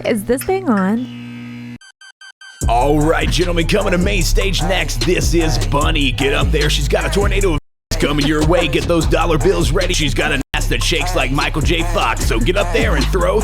Is this thing on? All right, gentlemen, coming to main stage next. This is Bunnie. Get up there. She's got a tornado of coming your way. Get those dollar bills ready. She's got an ass that shakes like Michael J. Fox. So get up there and throw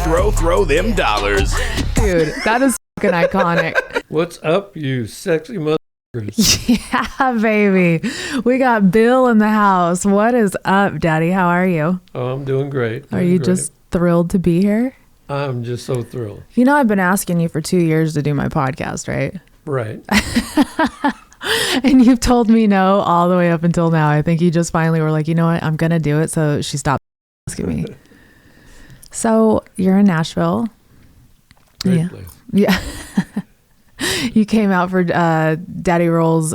them dollars. Dude, that is fucking iconic. What's up, you sexy motherfuckers? Yeah, baby. We got Bill in the house. What is up, Daddy? How are you? Oh, I'm doing great. Are you just thrilled to be here? I'm just so thrilled. You know, I've been asking you for 2 years to do my podcast, right? Right. And you've told me no all the way up until now. I think you just finally were like, you know what? I'm going to do it. So she stopped asking me. So you're in Nashville. Great place. Yeah. You came out for Daddy Roll's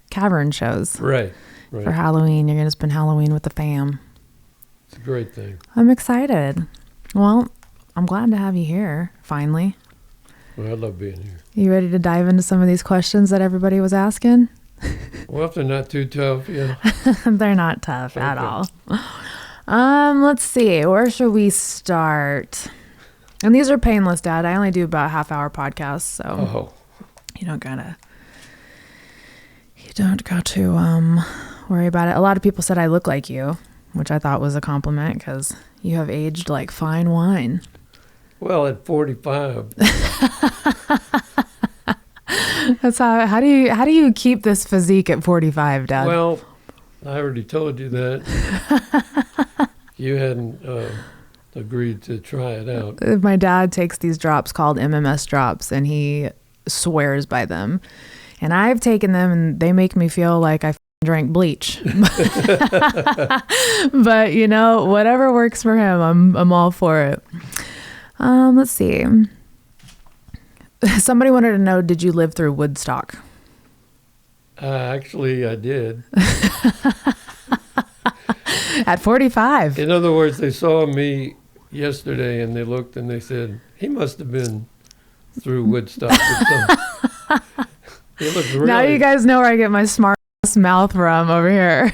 cavern shows. Right. For Halloween. You're going to spend Halloween with the fam. It's a great thing. I'm excited. Well, I'm glad to have you here, finally. Well, I love being here. You ready to dive into some of these questions that everybody was asking? Well, if they're not too tough, yeah. They're not tough at all. Let's see. Where should we start? And these are painless, Dad. I only do about a half-hour podcasts, so you don't got to worry about it. A lot of people said I look like you, which I thought was a compliment because you have aged like fine wine. Well, at 45. That's how do you keep this physique at 45, Dad? Well, I already told you that. You hadn't agreed to try it out. My dad takes these drops called MMS drops, and he swears by them. And I've taken them, and they make me feel like I drank bleach. But you know, whatever works for him, I'm all for it. Let's see. Somebody wanted to know, did you live through Woodstock? Actually, I did. At 45. In other words, they saw me yesterday and they looked and they said, he must have been through Woodstock or something. He looked really... Now you guys know where I get my smart ass mouth from over here.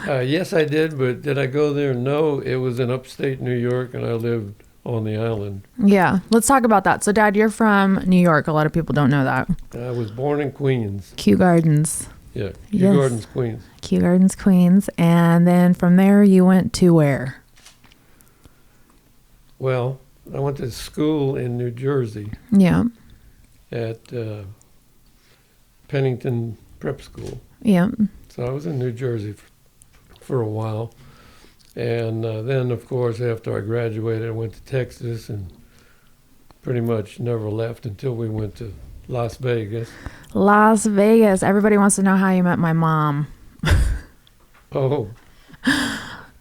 Yes, I did, but did I go there? No, it was in upstate New York, and I lived on the island. Yeah, let's talk about that. So, Dad, you're from New York. A lot of people don't know that. I was born in Queens. Kew Gardens. Yeah, Kew Gardens, Queens. Kew Gardens, Queens. And then from there, you went to where? Well, I went to school in New Jersey. Yeah. At Pennington Prep School. Yeah. So I was in New Jersey for a while. And then, of course, after I graduated, I went to Texas and pretty much never left until we went to Las Vegas. Las Vegas. Everybody wants to know how you met my mom. Oh,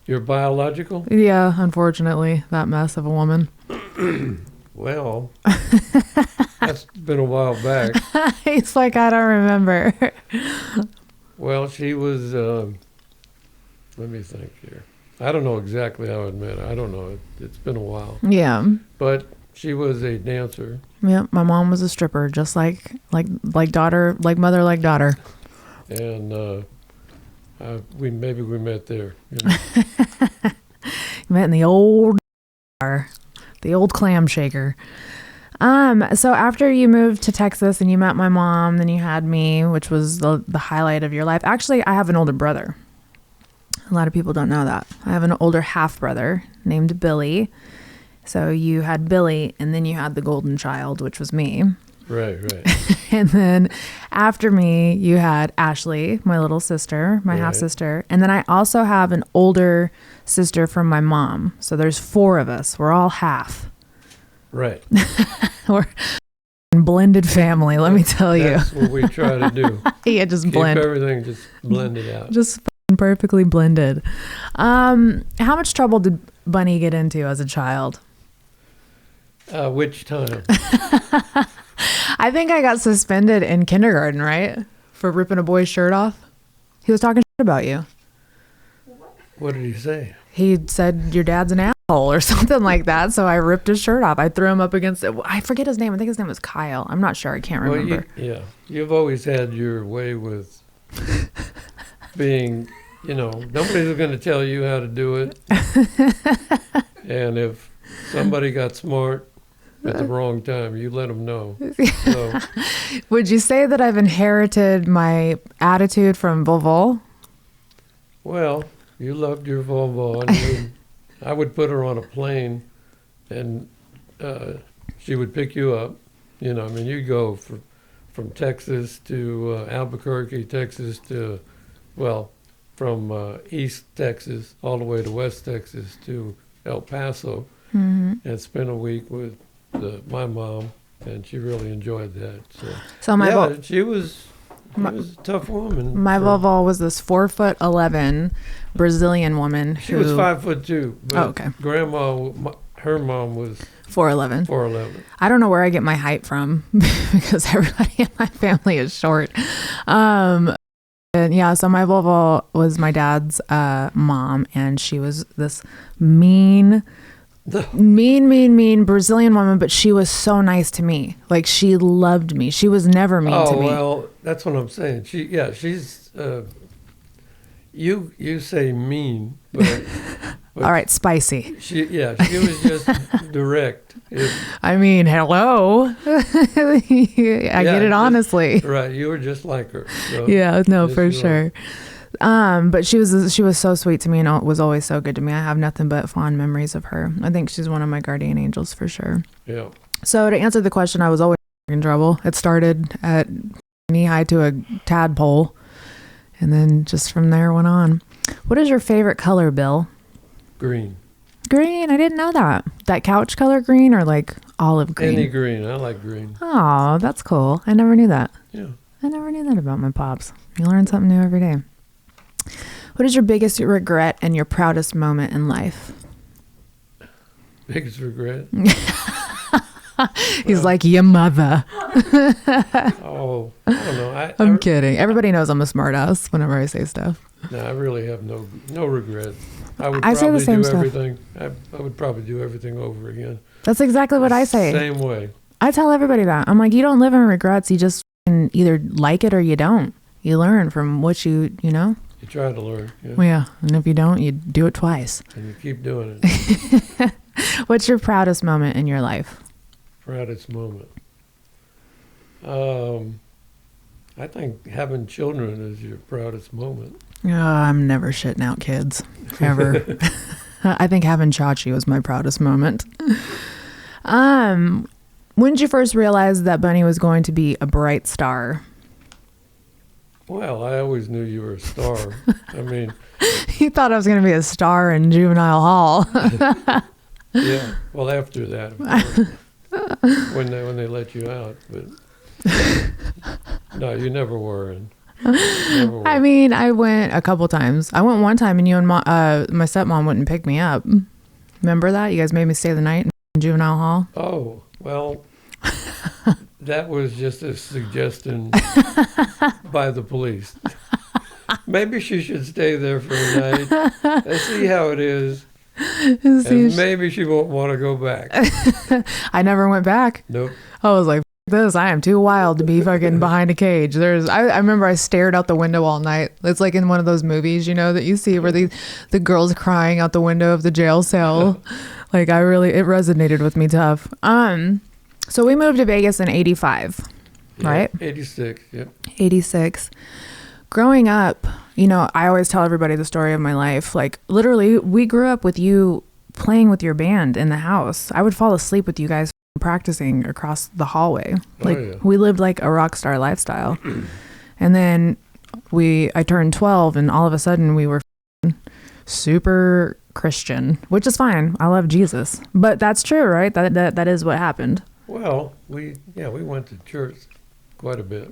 you're biological? Yeah, unfortunately, that mess of a woman. Well, that's been a while back. He's like, I don't remember. Well, she was, let me think here. I don't know exactly how I met her. I don't know. It's been a while. Yeah. But she was a dancer. Yeah, my mom was a stripper, just like daughter, like mother, like daughter. And we met there. You know? Met in the old bar, the old clam shaker. So after you moved to Texas and you met my mom, then you had me, which was the highlight of your life. Actually, I have an older brother. A lot of people don't know that. I have an older half brother named Billy. So you had Billy, and then you had the golden child, which was me. Right. And then after me, you had Ashley, my little sister, my half sister. And then I also have an older sister from my mom. So there's 4 of us. We're all half. Right. We're a blended family, let me tell you. That's what we try to do. Yeah, just Keep blend. everything just blended out. Just perfectly blended. How much trouble did Bunnie get into as a child? Which time? I think I got suspended in kindergarten, right? For ripping a boy's shirt off. He was talking shit about you. What did he say? He said your dad's an asshole or something like that. So I ripped his shirt off. I threw him up against it. I forget his name. I think his name was Kyle. I'm not sure. I can't remember. You've always had your way with being, nobody's going to tell you how to do it. And if somebody got smart at the wrong time. You let them know. So, Would you say that I've inherited my attitude from Volvo? well, you loved your Volvo. And I would put her on a plane, and she would pick you up. You know, I mean, you'd go from Texas to Albuquerque, Texas to, well, from East Texas all the way to West Texas to El Paso, and spent a week with my mom, and she really enjoyed that. So my yeah, she was a tough woman. My Volvo was this 4'11" Brazilian woman. She was 5'2". But okay. Grandma, her mom was 4'11". 4'11". I don't know where I get my height from because everybody in my family is short. And yeah, so my Volvo was my dad's mom, and she was this mean Brazilian woman, but she was so nice to me. Like, she loved me. She was never mean to me. Oh, well, that's what I'm saying. She's you say mean, but all right, spicy. She was just direct. I mean, hello. I get it honestly. Right, you were just like her. So yeah, no, for sure. But she was so sweet to me and was always so good to me. I have nothing but fond memories of her. I think she's one of my guardian angels for sure. Yeah. So to answer the question, I was always in trouble. It started at knee high to a tadpole, and then just from there went on. What is your favorite color, Bill? Green. Green? I didn't know that. That couch color green or like olive green? Any green. I like green. Oh, that's cool. I never knew that. Yeah. I never knew that about my pops. You learn something new every day. What is your biggest regret and your proudest moment in life? Biggest regret? He's like, your mother. Oh, I don't know. I'm kidding. Everybody knows I'm a smart ass whenever I say stuff. No, I really have no regrets. I say the same stuff. Everything. I would probably do everything over again. That's exactly what I say. Same way. I tell everybody that. I'm like, you don't live in regrets. You just either like it or you don't. You learn from what you know. You try to learn. Yeah. Well, yeah. And if you don't, you do it twice. And you keep doing it. What's your proudest moment in your life? Proudest moment. I think having children is your proudest moment. I'm never shitting out kids, ever. I think having Chachi was my proudest moment. When did you first realize that Bunnie was going to be a bright star? Well, I always knew you were a star. I mean... You thought I was going to be a star in Juvenile Hall. Yeah, well, after that, of course, when they let you out. But no, you never were. Never were. I mean, I went a couple times. I went one time, and you and my stepmom wouldn't pick me up. Remember that? You guys made me stay the night in Juvenile Hall. Oh, well, that was just a suggestion by the police. Maybe she should stay there for a night and see how it is. And maybe she won't want to go back. I never went back. Nope. I was like, this, I am too wild to be fucking behind a cage. I remember I stared out the window all night. It's like in one of those movies, you know, that you see where the girl's crying out the window of the jail cell. Like, it resonated with me tough. So we moved to Vegas in 85, Yeah, right? 86, yep. 86. Growing up, you know, I always tell everybody the story of my life. Like, literally, we grew up with you playing with your band in the house. I would fall asleep with you guys practicing across the hallway. Like, we lived like a rock star lifestyle. And then I turned 12, and all of a sudden we were super Christian, which is fine. I love Jesus. But that's true, right? That is what happened. Well, we went to church quite a bit.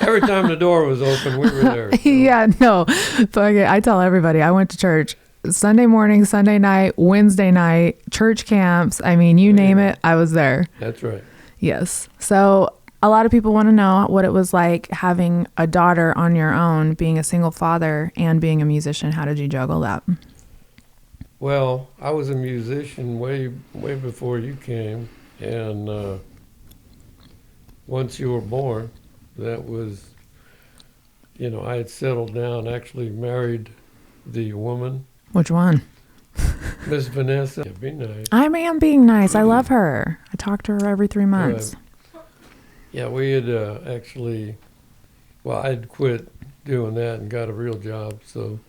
Every time the door was open, we were there. So. Yeah, no. But I tell everybody, I went to church Sunday morning, Sunday night, Wednesday night, church camps. I mean, you name it, I was there. That's right. Yes. So a lot of people want to know what it was like having a daughter on your own, being a single father and being a musician. How did you juggle that? Well, I was a musician way before you came. And once you were born, that was, you know, I had settled down, actually married the woman. Which one? Miss Vanessa, be nice. I am being nice. I love her. I talk to her every 3 months. Yeah, we had actually, well, I'd quit doing that and got a real job. So,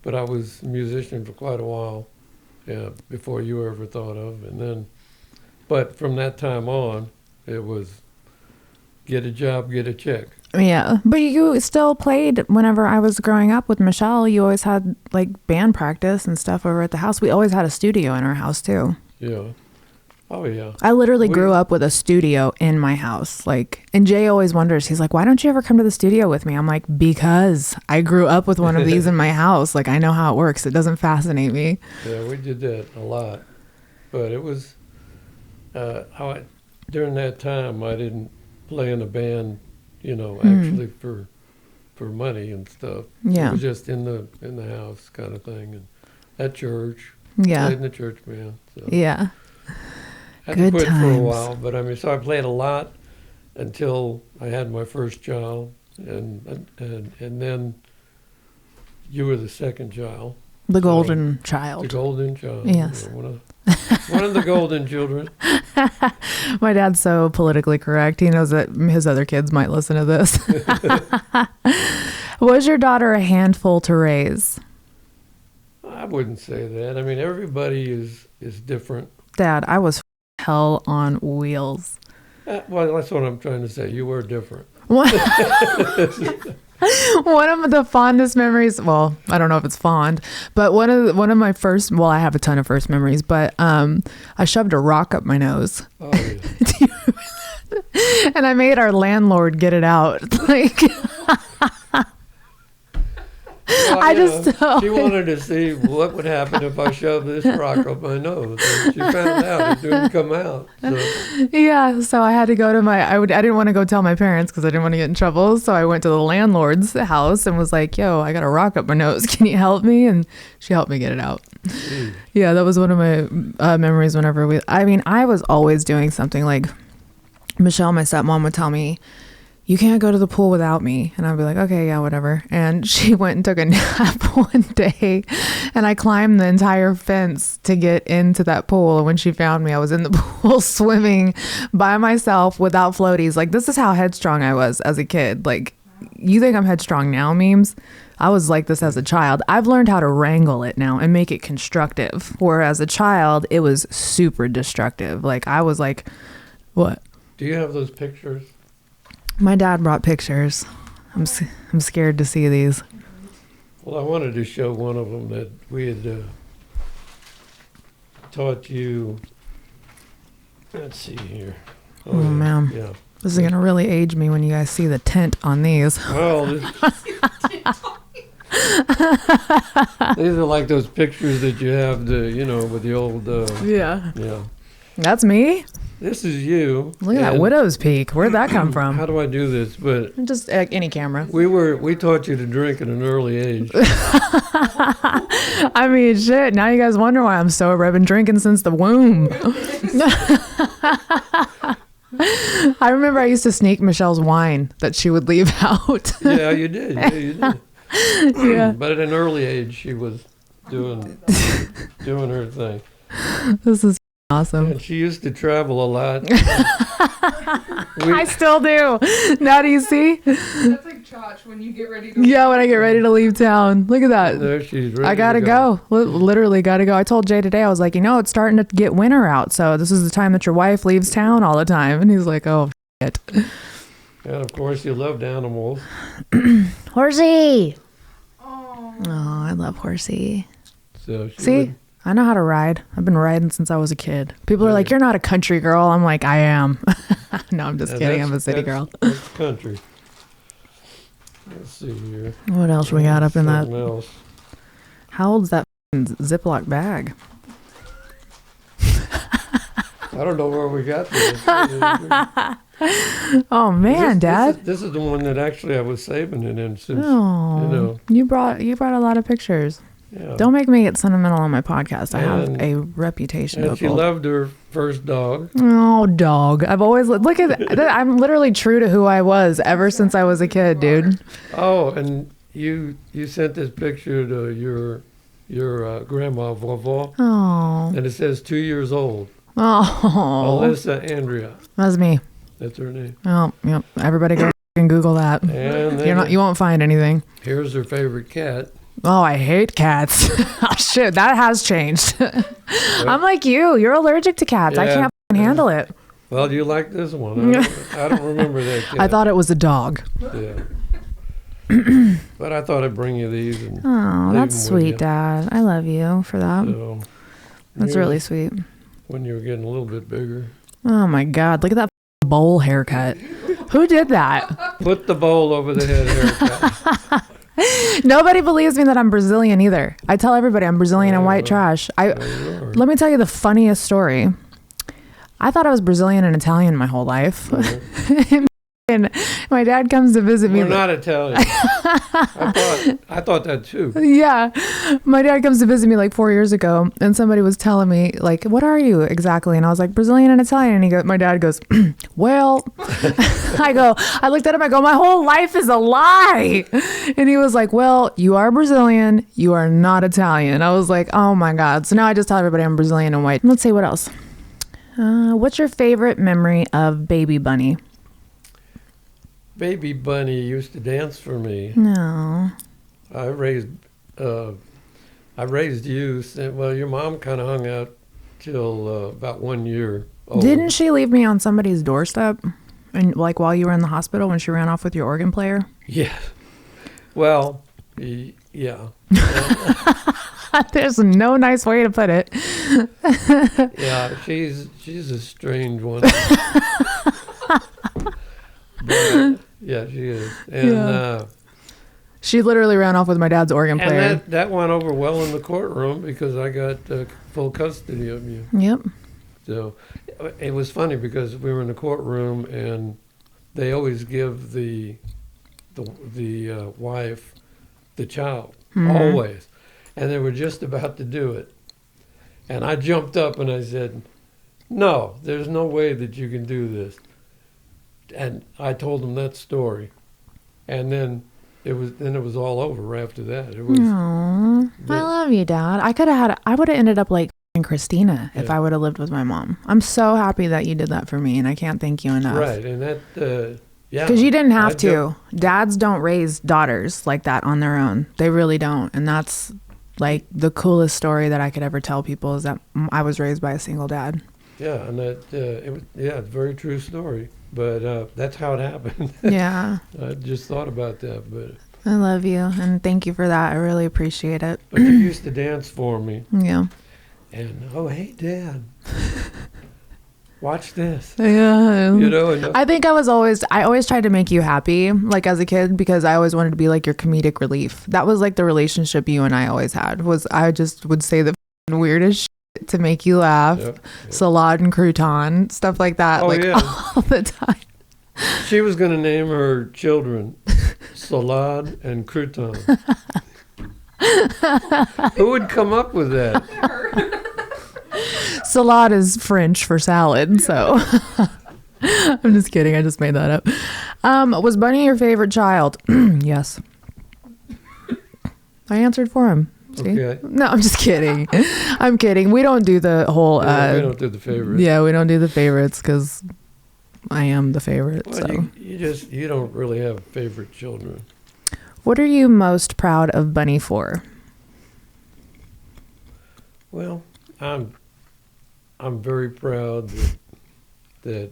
but I was a musician for quite a while, before you were ever thought of. And then, but from that time on, it was get a job, get a check. Yeah, but you still played whenever I was growing up with Michelle. You always had like band practice and stuff over at the house. We always had a studio in our house too. Yeah. Oh yeah. I literally grew up with a studio in my house. Like, and Jay always wonders, he's like, why don't you ever come to the studio with me? I'm like, because I grew up with one of these in my house. Like, I know how it works. It doesn't fascinate me. Yeah, we did that a lot. But it was, during that time, I didn't play in a band, actually for money and stuff. Yeah. It was just in the house kind of thing. And at church. Yeah. Played in the church band. So. Yeah. I had Good to quit times. for a while, but so I played a lot until I had my first child, and then you were the second child. The golden child. The golden child. Yes. Yeah, one of the golden children. My dad's so politically correct. He knows that his other kids might listen to this. Was your daughter a handful to raise? I wouldn't say that. I mean, everybody is different. Dad, I was hell on wheels. Well, that's what I'm trying to say. You were different. One of the fondest memories, well, I don't know if it's fond, but one of my first, well, I have a ton of first memories, but I shoved a rock up my nose. Oh, yeah. Do you remember that? And I made our landlord get it out. Like, She wanted to see what would happen if I shoved this rock up my nose. And she found out it didn't come out. So. Yeah, so I had to go to I didn't want to go tell my parents because I didn't want to get in trouble. So I went to the landlord's house and was like, yo, I got a rock up my nose. Can you help me? And she helped me get it out. Yeah, that was one of my memories whenever I was always doing something. Like Michelle, my stepmom, would tell me, you can't go to the pool without me. And I'd be like, okay, yeah, whatever. And she went and took a nap one day and I climbed the entire fence to get into that pool. And when she found me, I was in the pool swimming by myself without floaties. Like, this is how headstrong I was as a kid. Like, you think I'm headstrong now, memes? I was like this as a child. I've learned how to wrangle it now and make it constructive. Whereas as a child, it was super destructive. Like, I was like, what? Do you have those pictures? My dad brought pictures. I'm scared to see these. Well, I wanted to show one of them that we had taught you. Let's see here. Oh man. Yeah. This is going to really age me when you guys see the tint on these. Well, these are like those pictures that you have, with the old. Yeah. Yeah. That's me? This is you. Look at that widow's peak. Where'd that come from? How do I do this? But just any camera. We taught you to drink at an early age. I mean, shit. Now you guys wonder why I'm sober. I've been drinking since the womb. I remember I used to sneak Michelle's wine that she would leave out. Yeah, you did. Yeah, you did. Yeah. But at an early age, she was doing her thing. This is awesome. And she used to travel a lot. I still do. Now do you see? That's like Chotch when you get ready to Yeah, when I get ready to leave town. Look at that. There she's ready. I gotta go. Literally gotta go. I told Jay today, I was like, it's starting to get winter out, so this is the time that your wife leaves town all the time. And he's like, oh, shit. And of course, you loved animals. Horsey. Oh. Oh, I love Horsey. So See? I know how to ride. I've been riding since I was a kid. People are like, you're not a country girl. I'm like, I am. No, I'm just kidding. I'm a city girl. That's country. Let's see here. What else we got up in that? Something else. How old's that Ziploc bag? I don't know where we got this. Oh man, Dad. This is the one that actually I was saving it in since. Oh, you brought a lot of pictures. Yeah. Don't make me get sentimental on my podcast. I have a reputation. And she loved her first dog. Oh, dog! I've always look at that. I'm literally true to who I was ever since I was a kid, dude. Oh, and you sent this picture to your grandma, Vauveau. Oh. And it says 2 years old. Oh. Alyssa Andrea. That's me. That's her name. Oh, yep. Everybody go and Google that. And then You won't find anything. here's her favorite cat. Oh, I hate cats. Oh, shit, that has changed. I'm like you. You're allergic to cats. I Yeah. can't fucking handle it. Well, do you like this one? I don't remember that cat. I thought it was a dog. Yeah. But I thought I'd bring you these. And Oh, leave that's them with sweet, you. Dad. I love you for that. So, That's yeah, really sweet. when you were getting a little bit bigger. Oh my God, look at that bowl haircut. Who did that? Put the bowl over the head haircut. Nobody believes me that I'm Brazilian either. I tell everybody I'm Brazilian and white trash. There you are. Let me tell you the funniest story. I thought I was Brazilian and Italian my whole life. And my dad comes to visit me. We're not Italian. I thought that too. Yeah. My dad comes to visit me like 4 years ago, and somebody was telling me, like, what are you exactly? And I was like, Brazilian and Italian. And my dad goes, well, I looked at him, I go, my whole life is a lie. And he was like, well, you are Brazilian, you are not Italian. I was like, oh my God. So now I just tell everybody I'm Brazilian and white. Let's see, what else? What's your favorite memory of baby Bunnie? Baby Bunnie used to dance for me. No. I raised you. Well, your mom kind of hung out till about 1 year old. Didn't she leave me on somebody's doorstep? And like while you were in the hospital when she ran off with your organ player? Yeah. Well, yeah. There's no nice way to put it. Yeah, she's a strange one. But, yeah, she is. And Yeah. She literally ran off with my dad's organ player. and that went over well in the courtroom because I got full custody of you. Yep. So it was funny because we were in the courtroom and they always give the wife the child, always. And they were just about to do it. And I jumped up and I said, no, there's no way that you can do this. And I told them that story. And then it was all over after that. It was Aww. I love you, Dad. I would have ended up like Christina if Yeah. I would have lived with my mom. I'm so happy that you did that for me, and I can't thank you enough. right. And that, yeah. Because you didn't have I to. Dads don't raise daughters like that on their own. They really don't. And that's like the coolest story that I could ever tell people is that I was raised by a single dad. Yeah, and that it was it's a very true story. But that's how it happened. Yeah. I just thought about that, but I love you, and thank you for that. I really appreciate it. you used to dance for me, Yeah. and oh hey Dad, watch this. Yeah. You know, and I think I always tried to make you happy, like as a kid, because I always wanted to be like your comedic relief. That was like the relationship you and I always had, was I just would say the weirdest shit to make you laugh. Yep. Salad and crouton, stuff like that, Oh, like yeah. all the time. She was going to name her children Salad and Crouton. Who would come up with that? Salad is French for salad, so I'm just kidding. I just made that up. Was Bunnie your favorite child? Yes. I answered for him. See? Okay. No, I'm just kidding. I'm kidding. We don't do the whole. Yeah, we don't do the favorites. Yeah, we don't do the favorites because I am the favorite. Well, So, you don't really have favorite children. what are you most proud of Bunnie for? Well, I'm very proud that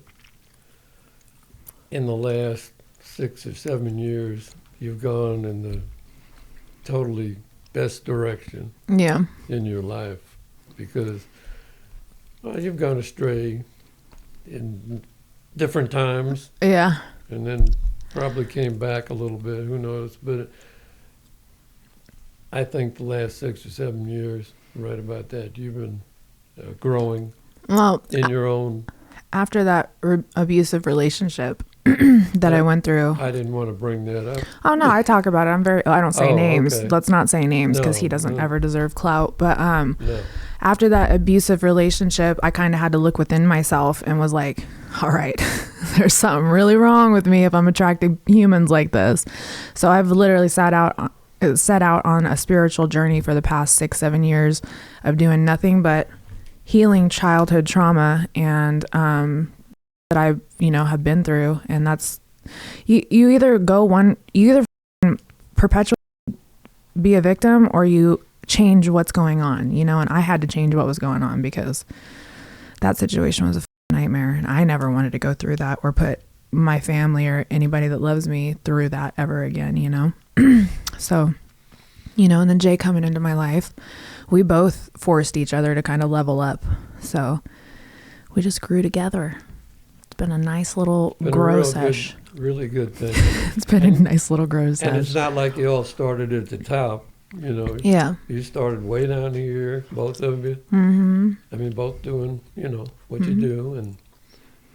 in the last 6 or 7 years you've gone in the totally best direction Yeah. in your life, because you've gone astray in different times Yeah. and then probably came back a little bit, who knows, but I think the last 6 or 7 years, right about that, you've been growing Well, in your own. after that abusive relationship that I went through. I didn't want to bring that up. Oh no, I talk about it. I don't say Oh, names. okay. Let's not say names because No, he doesn't no. ever deserve clout. But No. after that abusive relationship, I kind of had to look within myself and was like, all right, there's something really wrong with me if I'm attracting humans like this. So I've literally sat out set out on a spiritual journey for the past 6-7 years of doing nothing but healing childhood trauma and that I have been through. And that's you either perpetually be a victim or you change what's going on, and I had to change what was going on because that situation was a nightmare, and I never wanted to go through that or put my family or anybody that loves me through that ever again, So, and then Jay coming into my life, we both forced each other to kind of level up. So we just grew together. It's been a nice little grow sesh. Really good thing. It's been a nice little grow sesh. And it's not like you all started at the top, Yeah. You started way down here, both of you. Mm-hmm. I mean, both doing, what you do,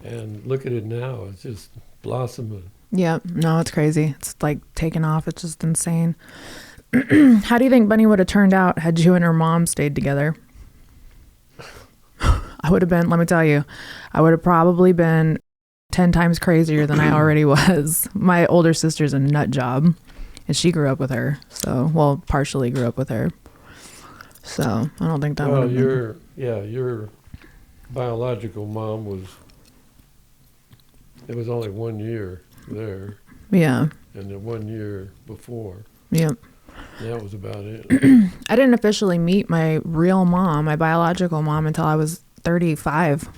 and look at it now. It's just blossoming. Yeah. No, it's crazy. It's like taking off. It's just insane. How do you think Bunnie would have turned out had you and her mom stayed together? I would have been, let me tell you, I would have probably been 10 times crazier than I already was. My older sister's a nut job, and she grew up with her. So, well, partially grew up with her. So, I don't think that would have been. Your biological mom it was only 1 year there. Yeah. And then 1 year before. Yep. That was about it. I didn't officially meet my real mom, my biological mom, until I was 35.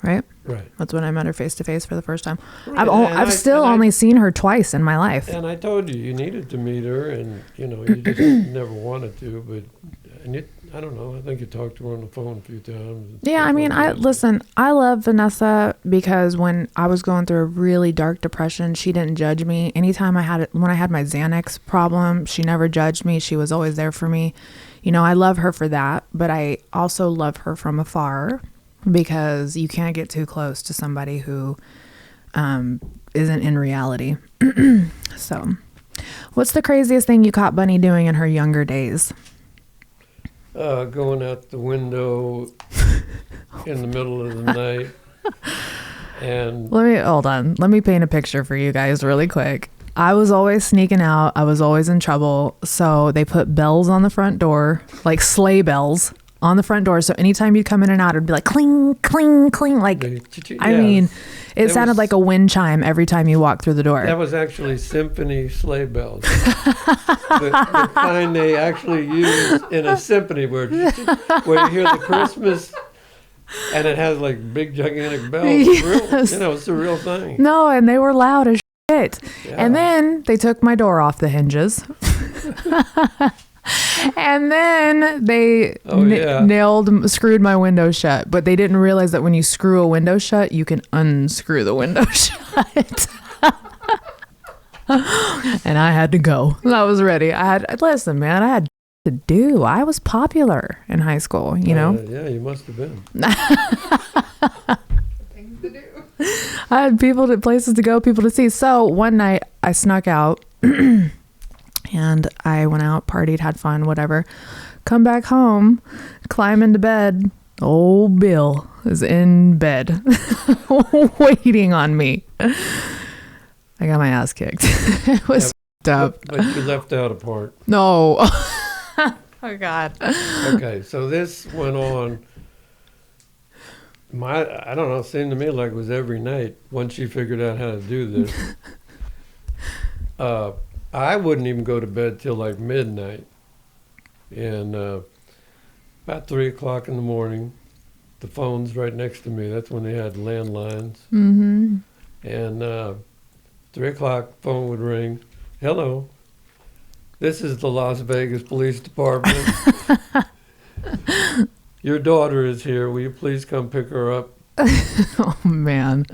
Right? Right. That's when I met her face to face for the first time. Right. I've still only seen her twice in my life. And I told you needed to meet her, and you just never wanted to. But I don't know. I think you talked to her on the phone a few times. Yeah, I mean, I love Vanessa because when I was going through a really dark depression, she didn't judge me. Anytime when I had my Xanax problem, she never judged me. She was always there for me. I love her for that, but I also love her from afar because you can't get too close to somebody who isn't in reality. So, what's the craziest thing you caught Bunnie doing in her younger days? Going out the window in the middle of the night. And Let me paint a picture for you guys really quick. I was always sneaking out. I was always in trouble. So they put bells on the front door, like sleigh bells on the front door. So anytime you come in and out, it'd be like cling, cling, cling. Like, I mean, it sounded like a wind chime every time you walked through the door. That was actually symphony sleigh bells. the kind they actually use in a symphony where you hear the Christmas and it has like big gigantic bells. Yes. It's the real thing. No, and they were loud as shit. Yeah. And then they took my door off the hinges. And then they screwed my window shut. But they didn't realize that when you screw a window shut, you can unscrew the window shut. And I had to go. I was ready. Listen, man, I had to do. I was popular in high school, Yeah, you must have been. Things to do. I had places to go, people to see. So one night I snuck out. And I went out, partied, had fun, whatever. Come back home, climb into bed. Old Bill is in bed, waiting on me. I got my ass kicked. It was up. But you left out a part. No. Oh, God. Okay, so this went on. I don't know, it seemed to me like it was every night once she figured out how to do this. I wouldn't even go to bed till like midnight. And about 3 o'clock in the morning, the phone's right next to me. That's when they had landlines. Mm-hmm. And 3 o'clock, phone would ring. Hello, this is the Las Vegas Police Department. Your daughter is here. Will you please come pick her up? Oh, man.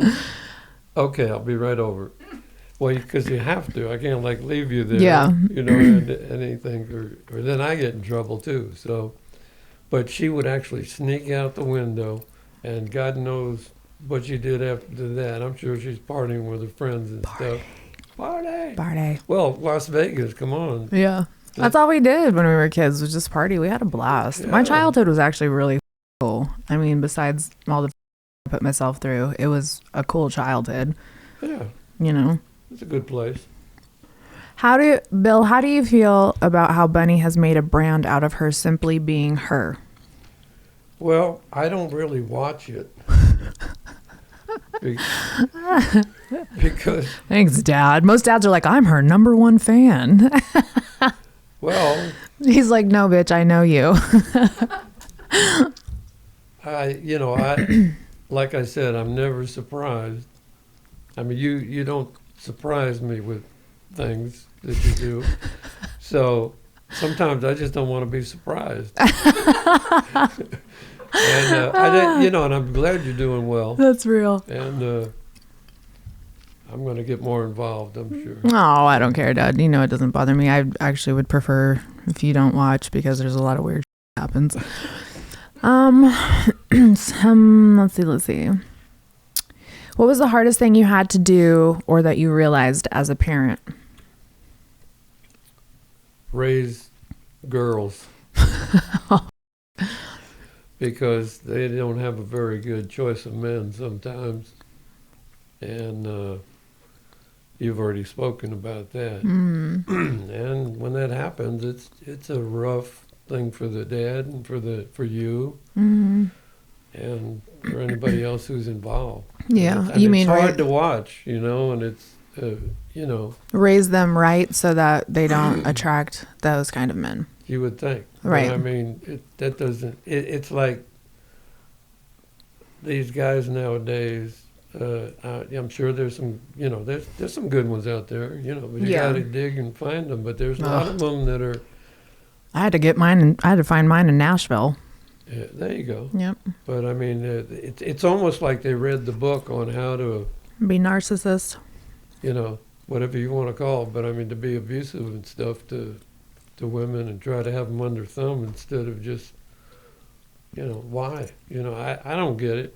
Okay, I'll be right over. Well, because you have to. I can't leave you there. Yeah. And anything, or then I get in trouble too. So, but she would actually sneak out the window, and God knows what she did after that. I'm sure she's partying with her friends and stuff. Party. Well, Las Vegas, come on. Yeah. That's all we did when we were kids, was just party. We had a blast. Yeah. My childhood was actually really cool. I mean, besides all the I put myself through, it was a cool childhood. Yeah. It's a good place. Bill, how do you feel about how Bunnie has made a brand out of her simply being her? Well, I don't really watch it. Because, Thanks, Dad. Most dads are like, I'm her number one fan. well, He's like, no, bitch, I know you. I like I said, I'm never surprised. I mean, you don't surprise me with things that you do. So sometimes I just don't want to be surprised. And and I'm glad you're doing well. That's real. And I'm going to get more involved, I'm sure. Oh, I don't care, Dad. You know it doesn't bother me. I actually would prefer if you don't watch because there's a lot of weird shit happens. Let's see. What was the hardest thing you had to do or that you realized as a parent? Raise girls. Because they don't have a very good choice of men sometimes. And you've already spoken about that. And when that happens, it's a rough thing for the dad and for you and for anybody else who's involved. Yeah, it's hard to watch, and it's raise them right so that they don't attract those kind of men. You would think, right? But I mean, that doesn't. It's like these guys nowadays. I'm sure there's some, there's some good ones out there, but you got to dig and find them. But there's a lot of them that are. I had to get mine, and I had to find mine in Nashville. Yeah, there you go. Yep. But I mean, it's almost like they read the book on how to be narcissist. Whatever you want to call it. But I mean, to be abusive and stuff to women and try to have them under thumb instead of just, why? I don't get it.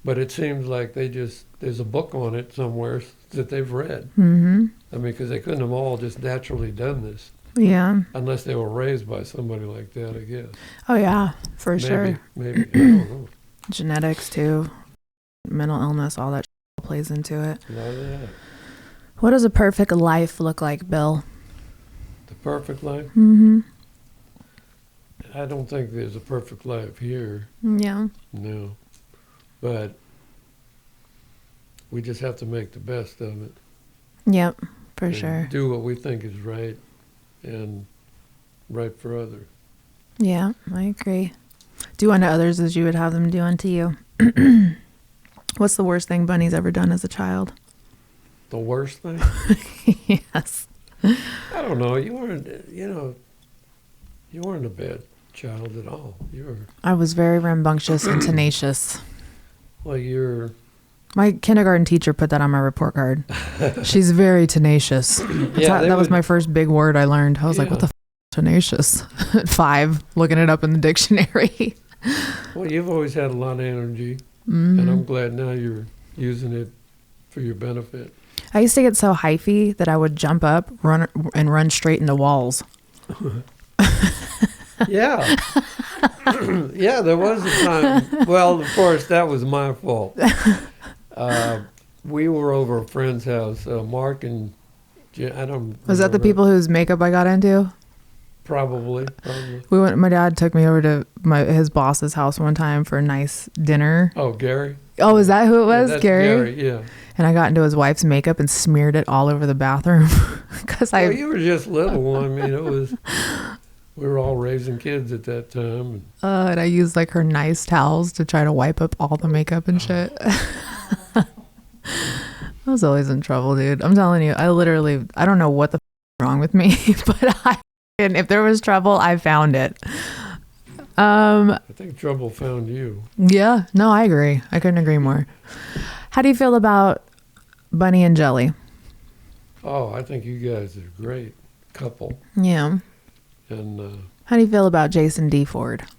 But it seems like there's a book on it somewhere that they've read. Mm-hmm. I mean, because they couldn't have all just naturally done this. Yeah. Unless they were raised by somebody like that, I guess. Oh, yeah, for sure. Maybe. I don't know. Genetics, too. Mental illness, all that plays into it. A lot of that. What does a perfect life look like, Bill? The perfect life? Mm-hmm. I don't think there's a perfect life here. Yeah. No. But we just have to make the best of it. Yep, for sure. Do what we think is right and right for others. Yeah, I agree. Do unto others as you would have them do unto you. What's the worst thing Bunnie's ever done as a child? The worst thing? Yes. I don't know. You weren't a bad child at all. I was very rambunctious and tenacious. Well, my kindergarten teacher put that on my report card. She's very tenacious. That was my first big word I learned. I was like, what the tenacious? At 5, looking it up in the dictionary. Well, you've always had a lot of energy, and I'm glad now you're using it for your benefit. I used to get so hyphy that I would jump up, run straight into walls. Yeah. Yeah, there was a time. Well, of course, that was my fault. We were over a friend's house, Mark and I don't. Was that the people whose makeup I got into? Probably. My dad took me over to his boss's house one time for a nice dinner. Oh, Gary. Oh, is that who it was? Yeah, Gary? Yeah. And I got into his wife's makeup and smeared it all over the bathroom. You were just little. I mean, we were all raising kids at that time. And I used like her nice towels to try to wipe up all the makeup and shit. I was always in trouble, dude. I'm telling you, I don't know what the is wrong with me, but if there was trouble, I found it. I think trouble found you. Yeah, no, I agree. I couldn't agree more. How do you feel about Bunnie and Jelly? Oh, I think you guys are a great couple. Yeah. And how do you feel about Jason DeFord?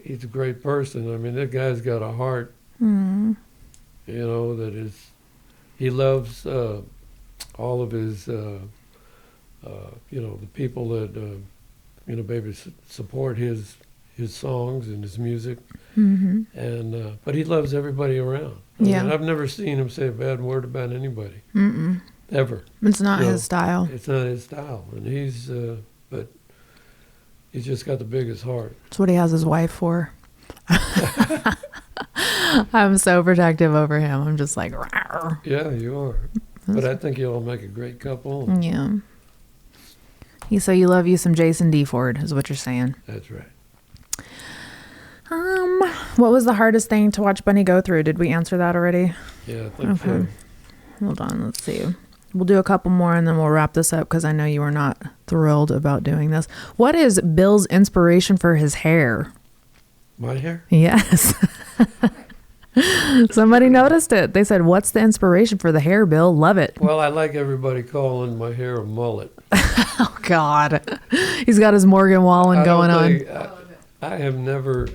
He's a great person. I mean, that guy's got a heart. That is, he loves all of his, the people that, maybe support his songs and his music. Mm-hmm. And but he loves everybody around. I mean, I've never seen him say a bad word about anybody. ever. It's not No. his style. It's not his style, and but he's just got the biggest heart. It's what he has his wife for. I'm so protective over him. I'm just like, rawr. Yeah, you are. But I think you'll make a great couple. Yeah. So you love you some Jason DeFord, is what you're saying. That's right. What was the hardest thing to watch Bunnie go through? Did we answer that already? Yeah, I think so. Hold on, let's see. We'll do a couple more and then we'll wrap this up because I know you were not thrilled about doing this. What is Bill's inspiration for his hair? My hair? Yes. Somebody noticed it. They said, "What's the inspiration for the hair, Bill?" Love it. Well, I like everybody calling my hair a mullet. Oh, God. He's got his Morgan Wallen going on. I have never,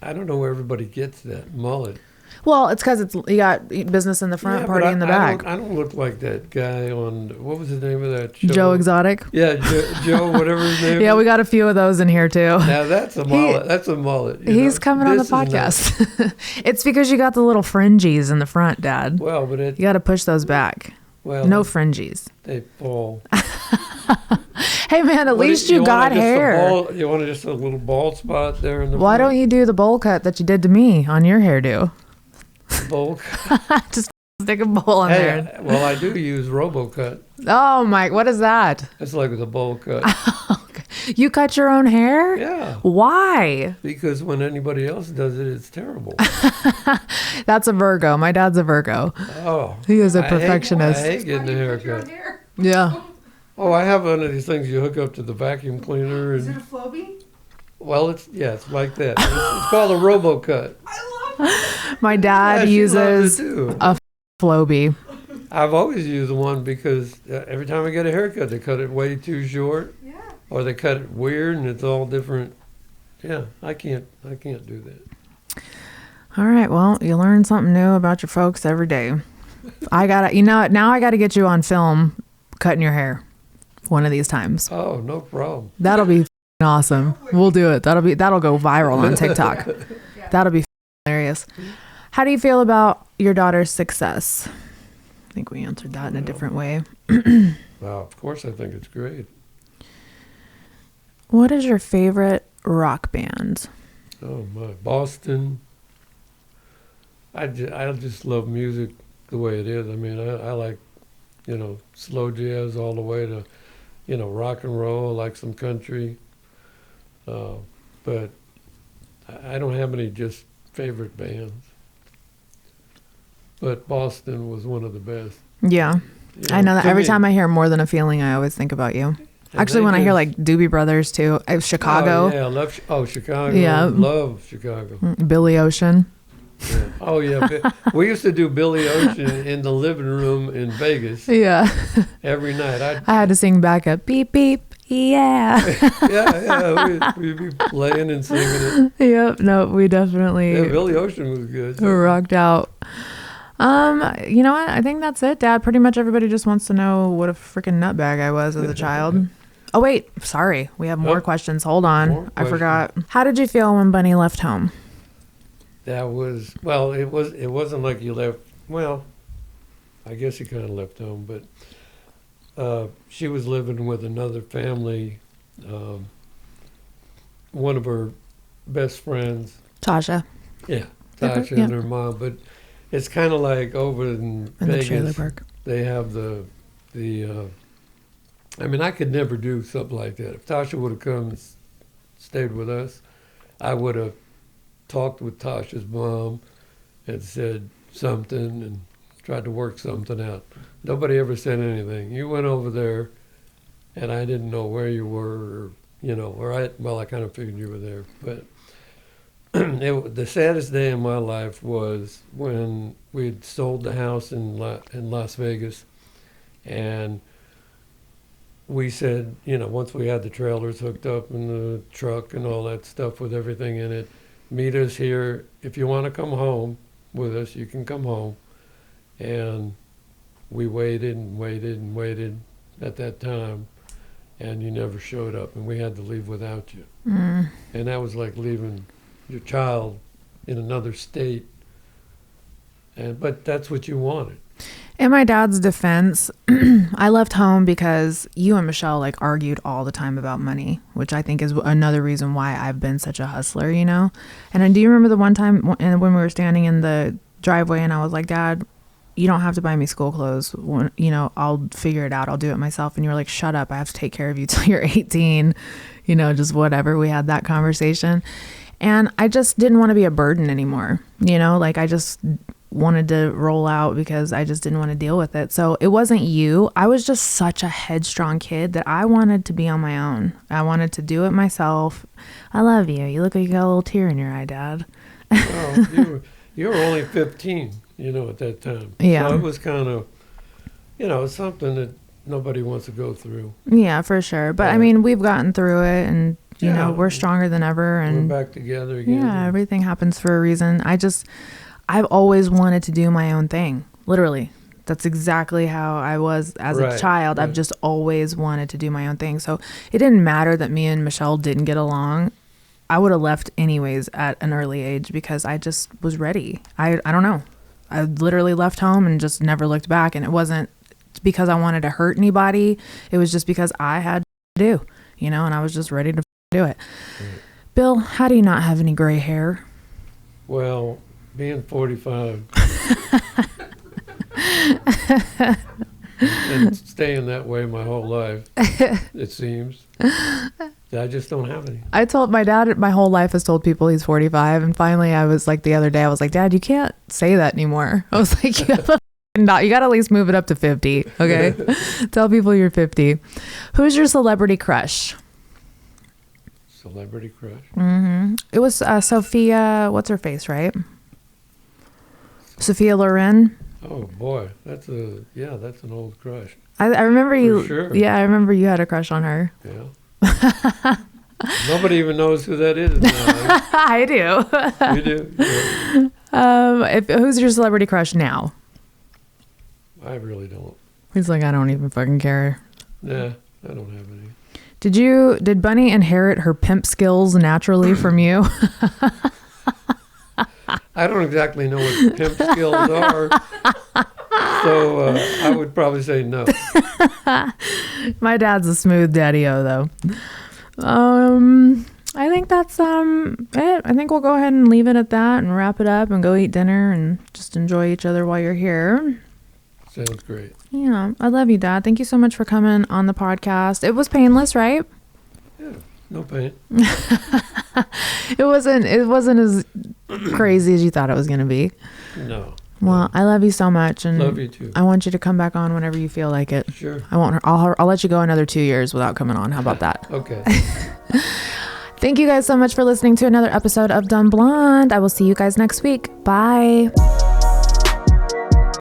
I don't know where everybody gets that mullet. Well, it's because you got business in the front, Yeah, party but in the back. I don't look like that guy on, what was the name of that show? Joe Exotic. Yeah, Joe, whatever his name Yeah, is. we got a few of those in here too. Now that's a mullet. That's a mullet. He's coming on the This is not- podcast. It's because you got the little fringies in the front, Dad. Well, but You got to push those back. well, No fringies. they fall. Hey, man, at least you got hair. You want just a little bald spot there in the Why don't you do the bowl cut that you did to me on your hairdo? bowl? Just stick a bowl on there. Hey, well, I do use RoboCut. Oh, Mike, what is that? It's like the bowl cut. You cut your own hair? Yeah, Why? because when anybody else does it, it's terrible. That's a Virgo. My dad's a Virgo. Oh, He is a I hate- perfectionist. I hate getting a How do you cut your haircut. own hair? Yeah. Oh, I have one of these things you hook up to the vacuum cleaner, Is it a and Flowbee? well, it's like that. It's called a RoboCut. I love it. My Yeah, dad she loves uses it too. a Flowbee. I've always used one because every time I get a haircut, they cut it way too short, Yeah. or they cut it weird, and it's all different. Yeah, I can't do that. All right. Well, you learn something new about your folks every day. Now I gotta get you on film cutting your hair one of these times. Oh, no problem. That'll be awesome. We'll do it. That'll go viral on TikTok. That'll be hilarious. How do you feel about your daughter's success? I think we answered that in a different way. Well, of course, I think it's great. What is your favorite rock band? Oh my, Boston. I just love music the way it is. I mean, I like, slow jazz all the way to, rock and roll. I like some country. But I don't have any just favorite bands. But Boston was one of the best. Yeah. I know that every time I hear More Than a Feeling, I always think about you. Actually, when I hear like Doobie Brothers too, Chicago. Oh, yeah, I love Chicago. Yeah. Love Chicago. Billy Ocean. Yeah. Oh, yeah. We used to do Billy Ocean in the living room in Vegas Yeah. every night. I had to sing back up, beep, beep, yeah. We'd be playing and singing it. Yep. No, we definitely Yeah, Billy Ocean was good. rocked out. You know what? I think that's it, Dad. Pretty much everybody just wants to know what a freaking nutbag I was as a child. Oh, wait. Sorry. We have more questions. Hold on. More I forgot. How did you feel when Bunnie left home? That was, well, it wasn't like you left, well, I guess you kind of left home, but she was living with another family, one of her best friends. Tasha. Yeah, Tasha Yeah. and her mom, but it's kind of like over in the trailer Vegas, park. they have I mean, I could never do something like that. If Tasha would have come and stayed with us, I would have talked with Tasha's mom and said something and tried to work something out. Nobody ever said anything. You went over there, and I didn't know where you were, or I kind of figured you were there. But the saddest day in my life was when we'd sold the house in Las Vegas, and we said, once we had the trailers hooked up and the truck and all that stuff with everything in it, meet us here. If you want to come home with us, you can come home. And we waited and waited and waited at that time, and you never showed up, and we had to leave without you. And that was like leaving your child in another state. But that's what you wanted. In my dad's defense, I left home because you and Michelle like argued all the time about money, which I think is another reason why I've been such a hustler, you know? And then do you remember the one time when we were standing in the driveway and I was like, Dad, you don't have to buy me school clothes. You know, I'll figure it out. I'll do it myself. And you were like, shut up. I have to take care of you till you're 18, you know, just whatever. We had that conversation. And I just didn't want to be a burden anymore. You know, like I just wanted to roll out because I just didn't want to deal with it. So it wasn't you. I was just such a headstrong kid that I wanted to be on my own. I wanted to do it myself. I love you. You look like you got a little tear in your eye, Dad. Well, you were only 15, you know, at that time. Yeah. So it was kind of, you know, something that nobody wants to go through. Yeah, for sure. But I mean, we've gotten through it and, you know, we're stronger than ever. And we're back together again. Yeah, everything happens for a reason. I've always wanted to do my own thing. Literally. That's exactly how I was as a child. I've just always wanted to do my own thing. So it didn't matter that me and Michelle didn't get along. I would have left anyways at an early age because I just was ready. I don't know. I literally left home and just never looked back. And it wasn't because I wanted to hurt anybody. It was just because I had to do, you know, and I was just ready to do it. Bill, how do you not have any gray hair? Well, being 45 and staying that way my whole life, it seems. I just don't have any. I told my dad my whole life has told people he's 45. And finally I was like the other day, I was like, Dad, you can't say that anymore. I was like, you got to at least move it up to 50. Okay. Tell people you're 50. Who's your celebrity crush? Celebrity crush? Mm-hmm. It was Sophia, what's her face, right? Sophia Loren. Oh boy, that's an old crush. I remember you. Sure. Yeah, I remember you had a crush on her. Yeah. Nobody even knows who that is now. I do. You do? Yeah. Who's your celebrity crush now? I really don't. He's like, I don't even fucking care. Nah, I don't have any. Did Bunnie inherit her pimp skills naturally from you? I don't exactly know what pimp skills are, so I would probably say no. My dad's a smooth daddy-o, though. I think that's it. I think we'll go ahead and leave it at that and wrap it up and go eat dinner and just enjoy each other while you're here. Sounds great. Yeah, I love you, Dad. Thank you so much for coming on the podcast. It was painless, right? Yeah, no pain. It wasn't as crazy as you thought it was going to be. No. Well, I love you so much, and Love you too. I want you to come back on whenever you feel like it. Sure. I'll let you go another 2 years without coming on. How about that? Okay. Thank you guys so much for listening to another episode of Dumb Blonde. I will see you guys next week. Bye.